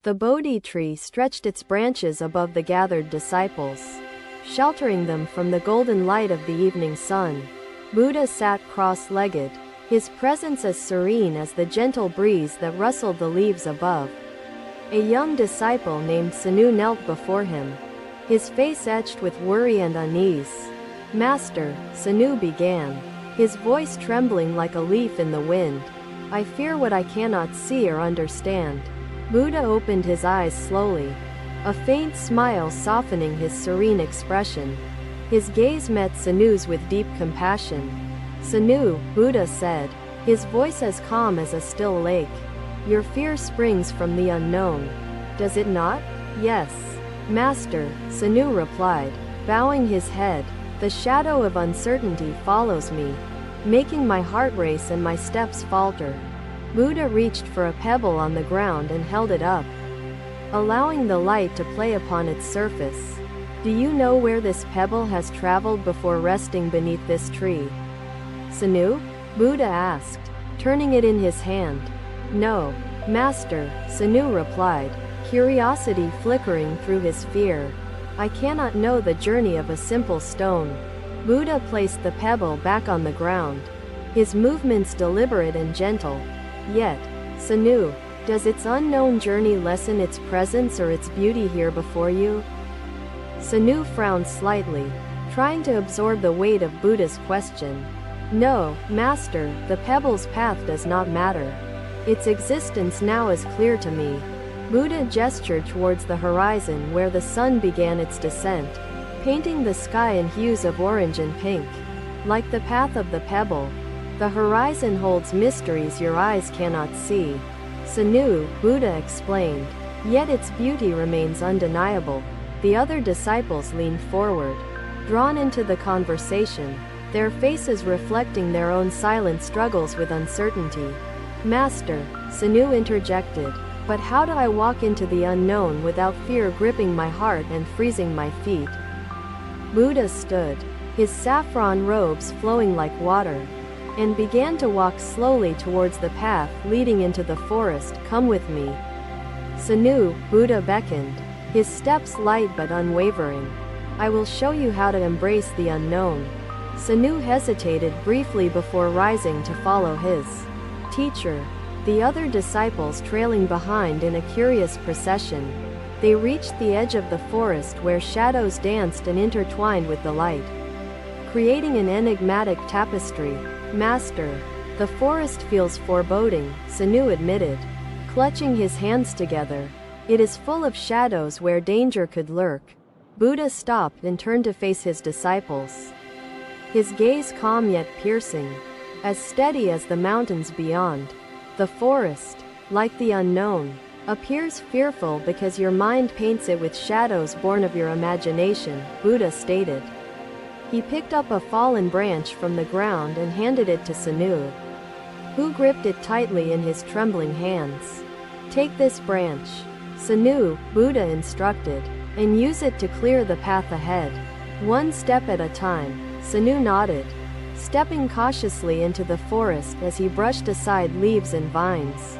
The Bodhi tree stretched its branches above the gathered disciples, sheltering them from the golden light of the evening sun. Buddha sat cross-legged, his presence as serene as the gentle breeze that rustled the leaves above. A young disciple named Sanu knelt before him, his face etched with worry and unease. "Master," Sanu began, his voice trembling like a leaf in the wind, "I fear what I cannot see or understand." Buddha opened his eyes slowly, a faint smile softening his serene expression. His gaze met Sanu's with deep compassion. "Sanu," Buddha said, his voice as calm as a still lake, "your fear springs from the unknown, does it not?" "Yes, Master," Sanu replied, bowing his head. "The shadow of uncertainty follows me, making my heart race and my steps falter." Buddha reached for a pebble on the ground and held it up, allowing the light to play upon its surface. "Do you know where this pebble has traveled before resting beneath this tree?" "Sanu?" Buddha asked, turning it in his hand. "No, Master," Sanu replied, curiosity flickering through his fear. "I cannot know the journey of a simple stone." Buddha placed the pebble back on the ground, his movements deliberate and gentle. "Yet, Sanu, does its unknown journey lessen its presence or its beauty here before you?" Sanu frowned slightly, trying to absorb the weight of Buddha's question. "No, Master, the pebble's path does not matter. Its existence now is clear to me." Buddha gestured towards the horizon where the sun began its descent, painting the sky in hues of orange and pink. "Like the path of the pebble, the horizon holds mysteries your eyes cannot see." "Sanu," Buddha explained, "yet its beauty remains undeniable." The other disciples leaned forward, drawn into the conversation, their faces reflecting their own silent struggles with uncertainty. "Master," Sanu interjected, "but how do I walk into the unknown without fear gripping my heart and freezing my feet?" Buddha stood, his saffron robes flowing like water, and began to walk slowly towards the path leading into the forest. "Come with me." "Sanu," Buddha beckoned, his steps light but unwavering. "I will show you how to embrace the unknown." Sanu hesitated briefly before rising to follow his teacher, the other disciples trailing behind in a curious procession. They reached the edge of the forest where shadows danced and intertwined with the light, creating an enigmatic tapestry. "Master, the forest feels foreboding," Sanu admitted, clutching his hands together. "It is full of shadows where danger could lurk." Buddha stopped and turned to face his disciples, his gaze calm yet piercing, as steady as the mountains beyond. "The forest, like the unknown, appears fearful because your mind paints it with shadows born of your imagination," Buddha stated. He picked up a fallen branch from the ground and handed it to Sanu, who gripped it tightly in his trembling hands. "Take this branch, Sanu," Buddha instructed, "and use it to clear the path ahead. One step at a time." Sanu nodded, stepping cautiously into the forest as he brushed aside leaves and vines,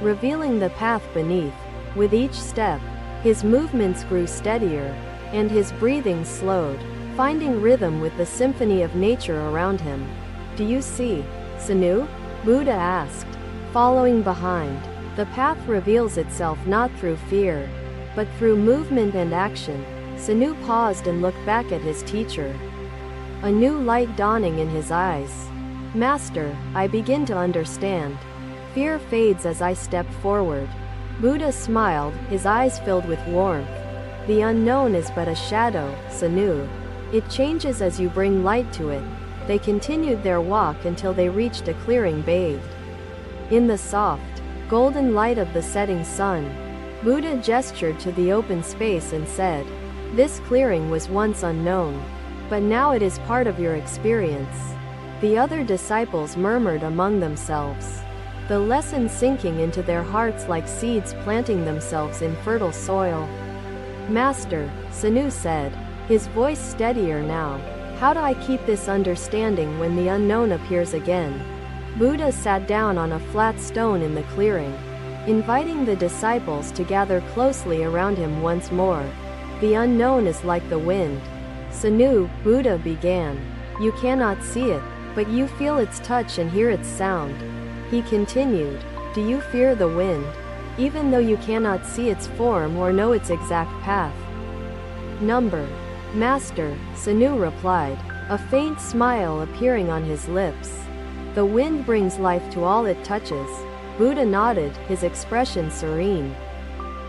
revealing the path beneath. With each step, his movements grew steadier, and his breathing slowed, finding rhythm with the symphony of nature around him. "Do you see, Sanu?" Buddha asked, following behind. "The path reveals itself not through fear, but through movement and action." Sanu paused and looked back at his teacher, a new light dawning in his eyes. "Master, I begin to understand. Fear fades as I step forward." Buddha smiled, his eyes filled with warmth. "The unknown is but a shadow, Sanu. It changes as you bring light to it." They continued their walk until they reached a clearing bathed in the soft, golden light of the setting sun. Buddha gestured to the open space and said, "This clearing was once unknown, but now it is part of your experience." The other disciples murmured among themselves, the lesson sinking into their hearts like seeds planting themselves in fertile soil. "Master," Sanu said, his voice steadier now, "how do I keep this understanding when the unknown appears again?" Buddha sat down on a flat stone in the clearing, inviting the disciples to gather closely around him once more. The unknown is like the wind. Sanu, Buddha began. You cannot see it, but you feel its touch and hear its sound. He continued. Do you fear the wind, even though you cannot see its form or know its exact path? Number. Master, Sanu replied, a faint smile appearing on his lips. The wind brings life to all it touches. Buddha nodded, his expression serene.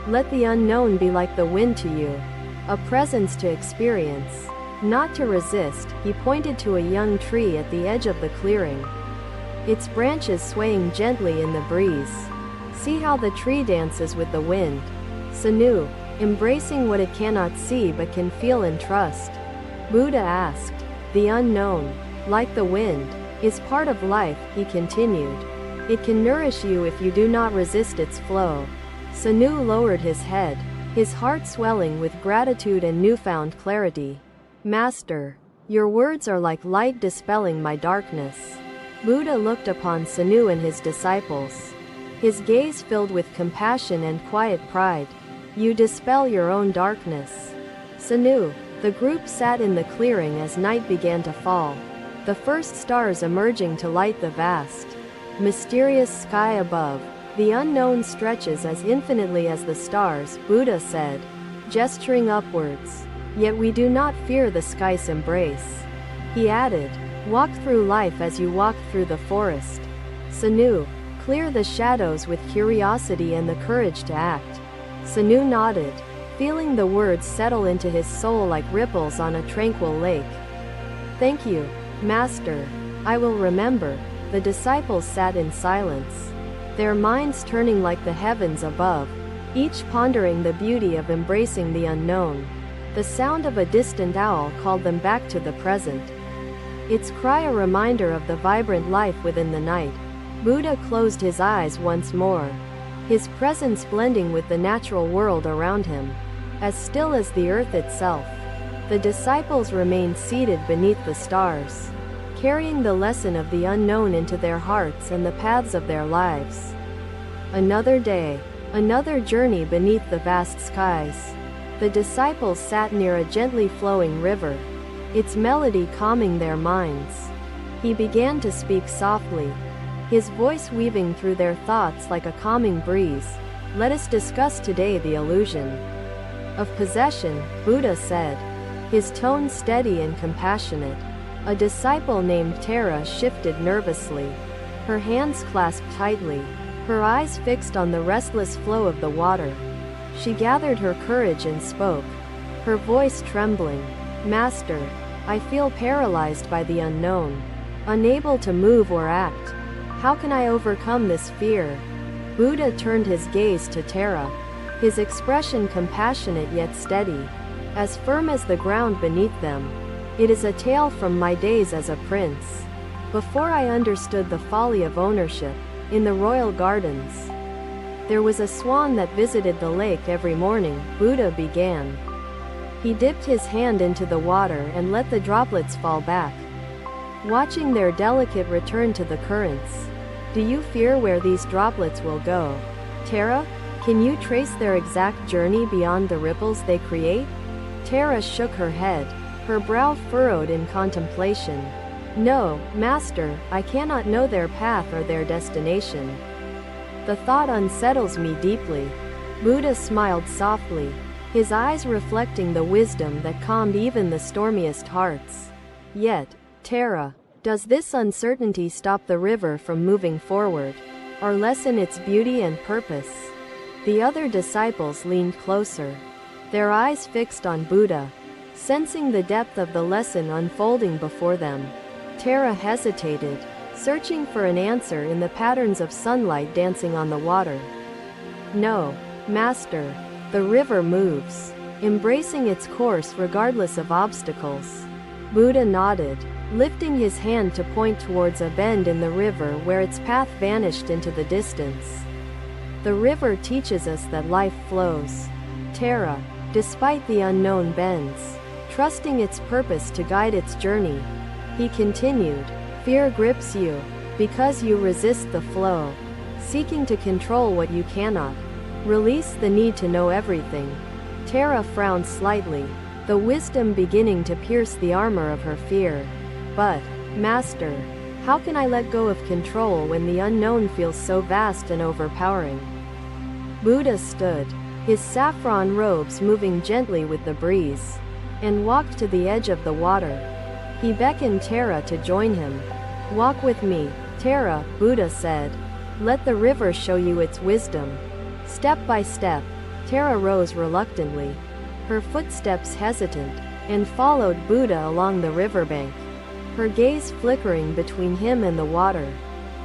Let the unknown be like the wind to you, a presence to experience, not to resist. He pointed to a young tree at the edge of the clearing, its branches swaying gently in the breeze. See how the tree dances with the wind. Sanu, embracing what it cannot see but can feel and trust. Buddha asked. The unknown, like the wind, is part of life, he continued. It can nourish you if you do not resist its flow. Sanu lowered his head, his heart swelling with gratitude and newfound clarity. Master, your words are like light dispelling my darkness. Buddha looked upon Sanu and his disciples, his gaze filled with compassion and quiet pride. You dispel your own darkness. Sanu. The group sat in the clearing as night began to fall, the first stars emerging to light the vast, mysterious sky above. The unknown stretches as infinitely as the stars, Buddha said, gesturing upwards. Yet we do not fear the sky's embrace. He added, walk through life as you walk through the forest. Sanu, clear the shadows with curiosity and the courage to act. Sanu nodded, feeling the words settle into his soul like ripples on a tranquil lake. Thank you, Master. I will remember. The disciples sat in silence, their minds turning like the heavens above, each pondering the beauty of embracing the unknown. The sound of a distant owl called them back to the present, its cry a reminder of the vibrant life within the night. Buddha closed his eyes once more, his presence blending with the natural world around him, as still as the earth itself. The disciples remained seated beneath the stars, carrying the lesson of the unknown into their hearts and the paths of their lives. Another day, another journey beneath the vast skies. The disciples sat near a gently flowing river, its melody calming their minds. He began to speak softly, his voice weaving through their thoughts like a calming breeze. Let us discuss today the illusion of possession, Buddha said, his tone steady and compassionate. A disciple named Tara shifted nervously, her hands clasped tightly, her eyes fixed on the restless flow of the water. She gathered her courage and spoke, her voice trembling. Master, I feel paralyzed by the unknown, unable to move or act. How can I overcome this fear? Buddha turned his gaze to Tara, his expression compassionate yet steady, as firm as the ground beneath them. It is a tale from my days as a prince, before I understood the folly of ownership. In the royal gardens, there was a swan that visited the lake every morning, Buddha began. He dipped his hand into the water and let the droplets fall back, watching their delicate return to the currents. Do you fear where these droplets will go? Tara, can you trace their exact journey beyond the ripples they create? Tara shook her head, her brow furrowed in contemplation. No, Master, I cannot know their path or their destination. The thought unsettles me deeply. Buddha smiled softly, his eyes reflecting the wisdom that calmed even the stormiest hearts. Yet, Tara, does this uncertainty stop the river from moving forward, or lessen its beauty and purpose? The other disciples leaned closer, their eyes fixed on Buddha, sensing the depth of the lesson unfolding before them. Tara hesitated, searching for an answer in the patterns of sunlight dancing on the water. No, Master, the river moves, embracing its course regardless of obstacles. Buddha nodded, lifting his hand to point towards a bend in the river where its path vanished into the distance. The river teaches us that life flows. Tara, despite the unknown bends, trusting its purpose to guide its journey. He continued, fear grips you, because you resist the flow. seeking to control what you cannot. Release the need to know everything. Tara frowned slightly, the wisdom beginning to pierce the armor of her fear. But, Master, how can I let go of control when the unknown feels so vast and overpowering? Buddha stood, his saffron robes moving gently with the breeze, and walked to the edge of the water. He beckoned Tara to join him. Walk with me, Tara, Buddha said. Let the river show you its wisdom. Step by step, Tara rose reluctantly, her footsteps hesitant, and followed Buddha along the riverbank, her gaze flickering between him and the water.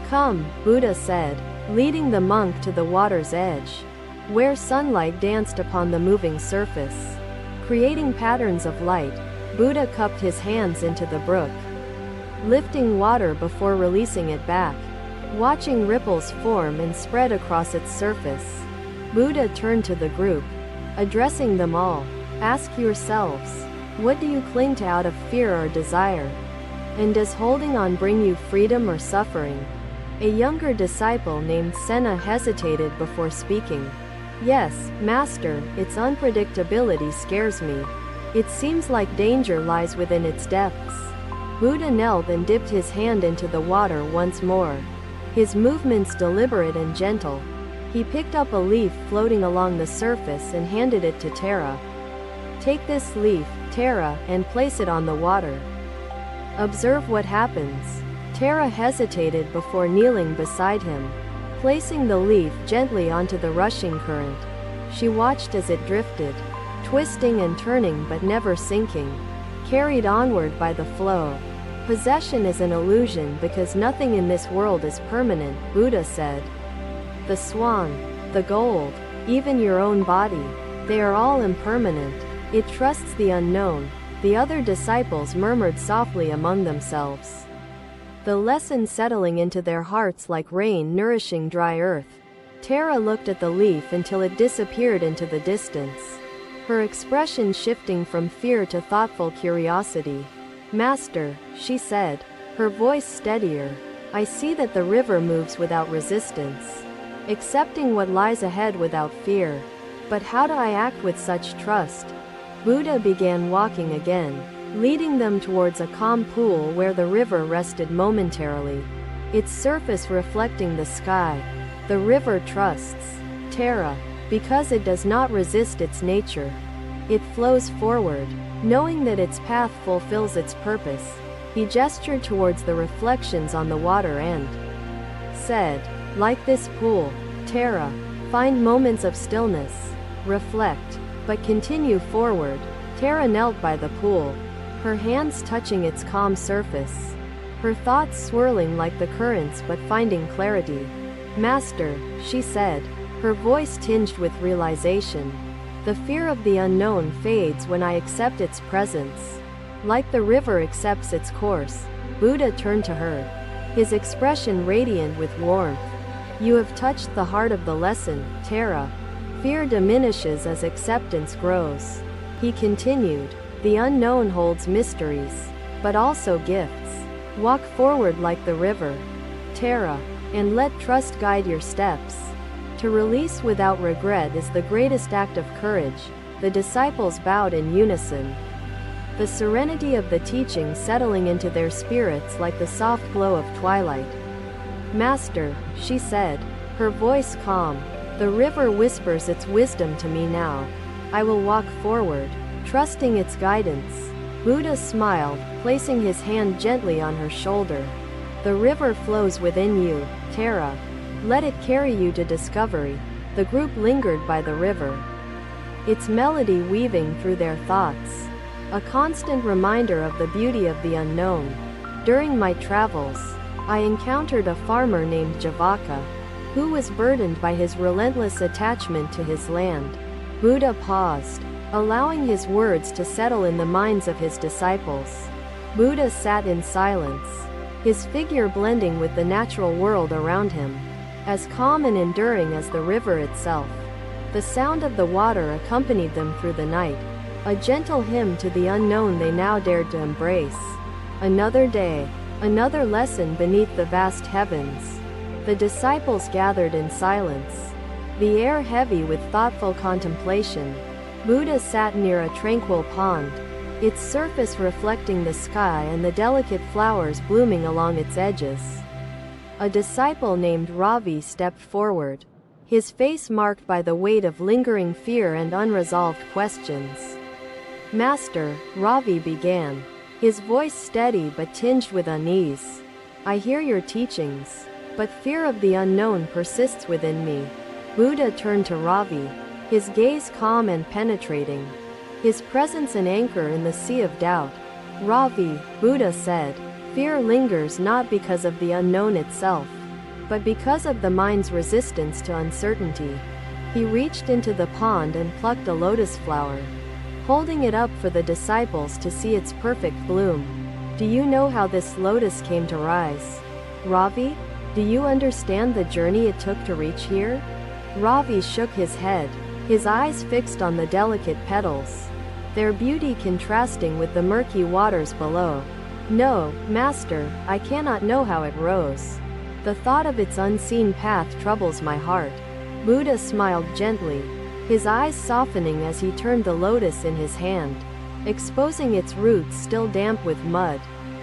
Come, Buddha said, leading the monk to the water's edge, where sunlight danced upon the moving surface. Creating patterns of light, Buddha cupped his hands into the brook, lifting water before releasing it back. Watching ripples form and spread across its surface, Buddha turned to the group, addressing them all. Ask yourselves, what do you cling to out of fear or desire? And does holding on bring you freedom or suffering? A younger disciple named Senna hesitated before speaking. Yes, Master, its unpredictability scares me. It seems like danger lies within its depths. Buddha knelt and dipped his hand into the water once more, his movements deliberate and gentle. He picked up a leaf floating along the surface and handed it to Tara. Take this leaf, Tara, and place it on the water. Observe what happens. Tara hesitated before kneeling beside him, placing the leaf gently onto the rushing current. She watched as it drifted, twisting and turning but never sinking, carried onward by the flow. Possession is an illusion because nothing in this world is permanent, Buddha said. The swan, the gold, even your own body, they are all impermanent. It trusts the unknown. The other disciples murmured softly among themselves, the lesson settling into their hearts like rain nourishing dry earth. Tara looked at the leaf until it disappeared into the distance, her expression shifting from fear to thoughtful curiosity. Master, she said, her voice steadier, I see that the river moves without resistance, accepting what lies ahead without fear. But how do I act with such trust? Buddha began walking again, leading them towards a calm pool where the river rested momentarily, its surface reflecting the sky. The river trusts Tara, because it does not resist its nature. It flows forward, knowing that its path fulfills its purpose. He gestured towards the reflections on the water and said, like this pool, Tara, find moments of stillness, reflect, but continue forward. Tara knelt by the pool, her hands touching its calm surface, her thoughts swirling like the currents but finding clarity. Master, she said, her voice tinged with realization. The fear of the unknown fades when I accept its presence. Like the river accepts its course. Buddha turned to her, his expression radiant with warmth. You have touched the heart of the lesson, Tara. Fear diminishes as acceptance grows. He continued, the unknown holds mysteries, but also gifts. Walk forward like the river, Tara, and let trust guide your steps. To release without regret is the greatest act of courage. The disciples bowed in unison, the serenity of the teaching settling into their spirits like the soft glow of twilight. Master, she said, her voice calm, the river whispers its wisdom to me now. I will walk forward, trusting its guidance. Buddha smiled, placing his hand gently on her shoulder. The river flows within you, Tara. Let it carry you to discovery. The group lingered by the river, its melody weaving through their thoughts, a constant reminder of the beauty of the unknown. During my travels, I encountered a farmer named Javaka, who was burdened by his relentless attachment to his land. Buddha paused, allowing his words to settle in the minds of his disciples. Buddha sat in silence, his figure blending with the natural world around him, as calm and enduring as the river itself. The sound of the water accompanied them through the night, a gentle hymn to the unknown they now dared to embrace. Another day, another lesson beneath the vast heavens. The disciples gathered in silence, the air heavy with thoughtful contemplation. Buddha sat near a tranquil pond, its surface reflecting the sky and the delicate flowers blooming along its edges. A disciple named Ravi stepped forward, his face marked by the weight of lingering fear and unresolved questions. "Master," Ravi began, his voice steady but tinged with unease, "I hear your teachings, but fear of the unknown persists within me." Buddha turned to Ravi, his gaze calm and penetrating, his presence an anchor in the sea of doubt. "Ravi," Buddha said, "fear lingers not because of the unknown itself, but because of the mind's resistance to uncertainty." He reached into the pond and plucked a lotus flower, holding it up for the disciples to see its perfect bloom. "Do you know how this lotus came to rise? Ravi, do you understand the journey it took to reach here?" Ravi shook his head, his eyes fixed on the delicate petals, their beauty contrasting with the murky waters below. "No, Master, I cannot know how it rose. The thought of its unseen path troubles my heart." Buddha smiled gently, his eyes softening as he turned the lotus in his hand, exposing its roots still damp with mud.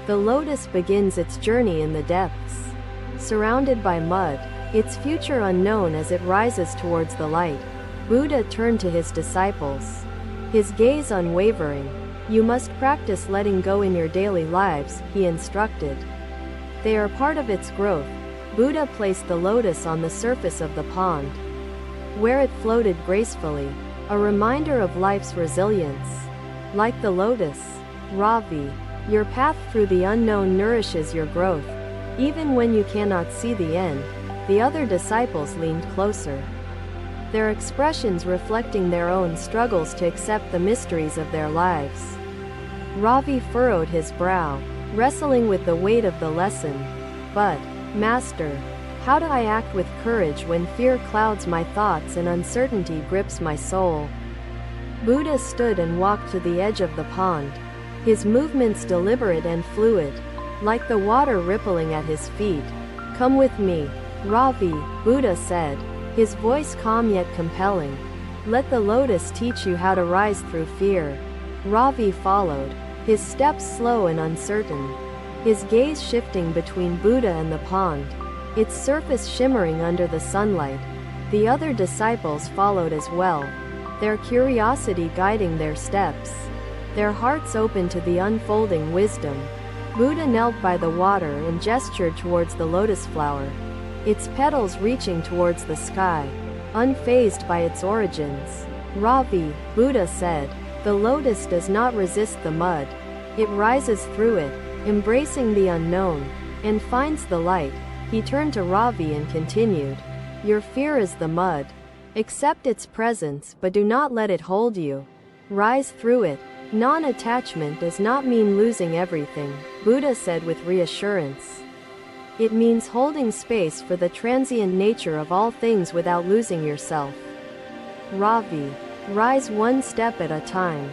The lotus begins its journey in the depths, surrounded by mud, its future unknown as it rises towards the light. Buddha turned to his disciples, his gaze unwavering. "You must practice letting go in your daily lives," he instructed. "They are part of its growth." Buddha placed the lotus on the surface of the pond, where it floated gracefully, a reminder of life's resilience. Like the lotus, Ravi, your path through the unknown nourishes your growth. Even when you cannot see the end, the other disciples leaned closer, their expressions reflecting their own struggles to accept the mysteries of their lives. Ravi furrowed his brow, wrestling with the weight of the lesson. "But, Master, how do I act with courage when fear clouds my thoughts and uncertainty grips my soul?" Buddha stood and walked to the edge of the pond, his movements deliberate and fluid, like the water rippling at his feet. "Come with me, Ravi," Buddha said, his voice calm yet compelling. "Let the lotus teach you how to rise through fear." Ravi followed, his steps slow and uncertain, his gaze shifting between Buddha and the pond, its surface shimmering under the sunlight. The other disciples followed as well, their curiosity guiding their steps, their hearts open to the unfolding wisdom. Buddha knelt by the water and gestured towards the lotus flower, its petals reaching towards the sky, unfazed by its origins. "Ravi," Buddha said, "the lotus does not resist the mud. It rises through it, embracing the unknown, and finds the light." He turned to Ravi and continued, "Your fear is the mud. Accept its presence but do not let it hold you. Rise through it." Non-attachment does not mean losing everything, Buddha said with reassurance. It means holding space for the transient nature of all things without losing yourself. Ravi, rise one step at a time.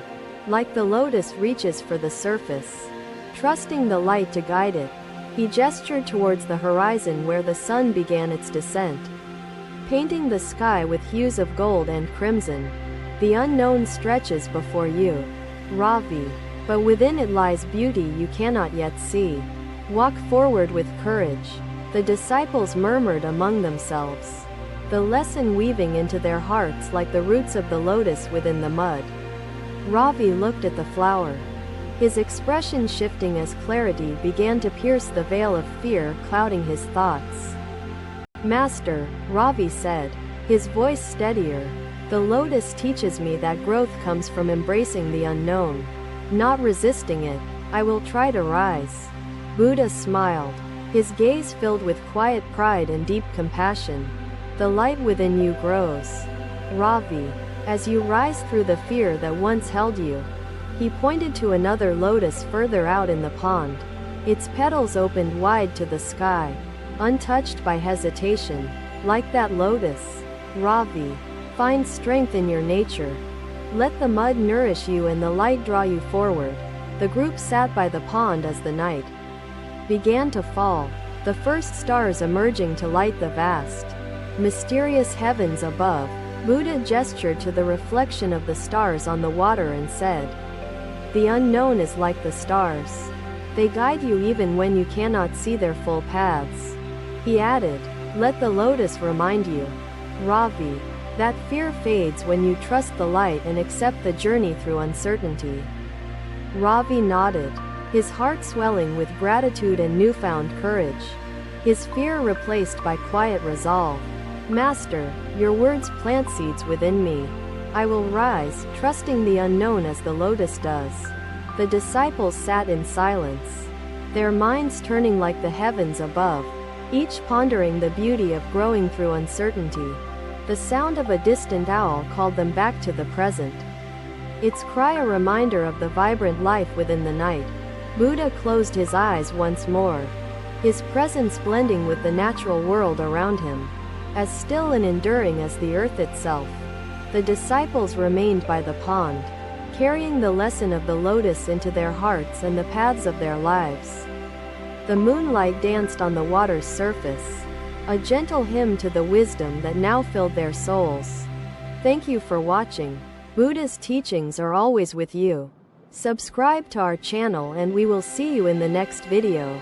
Like the lotus reaches for the surface, trusting the light to guide it. He gestured towards the horizon where the sun began its descent, painting the sky with hues of gold and crimson. "The unknown stretches before you, Ravi, but within it lies beauty you cannot yet see. Walk forward with courage." The disciples murmured among themselves, the lesson weaving into their hearts like the roots of the lotus within the mud. Ravi looked at the flower, his expression shifting as clarity began to pierce the veil of fear clouding his thoughts. "Master," Ravi said, his voice steadier, "the lotus teaches me that growth comes from embracing the unknown, not resisting it. I will try to rise." Buddha smiled, his gaze filled with quiet pride and deep compassion. "The light within you grows, Ravi, as you rise through the fear that once held you." He pointed to another lotus further out in the pond, its petals opened wide to the sky, untouched by hesitation. "Like that lotus, Ravi, find strength in your nature. Let the mud nourish you and the light draw you forward." The group sat by the pond as the night began to fall, the first stars emerging to light the vast, mysterious heavens above. Buddha gestured to the reflection of the stars on the water and said, "The unknown is like the stars. They guide you even when you cannot see their full paths." He added, "Let the lotus remind you, Ravi, that fear fades when you trust the light and accept the journey through uncertainty." Ravi nodded, his heart swelling with gratitude and newfound courage, his fear replaced by quiet resolve. "Master, your words plant seeds within me. I will rise, trusting the unknown as the lotus does." The disciples sat in silence, their minds turning like the heavens above, each pondering the beauty of growing through uncertainty. The sound of a distant owl called them back to the present, its cry a reminder of the vibrant life within the night. Buddha closed his eyes once more, his presence blending with the natural world around him, as still and enduring as the earth itself. The disciples remained by the pond, carrying the lesson of the lotus into their hearts and the paths of their lives. The moonlight danced on the water's surface, a gentle hymn to the wisdom that now filled their souls. Thank you for watching. Buddha's teachings are always with you. Subscribe to our channel and we will see you in the next video.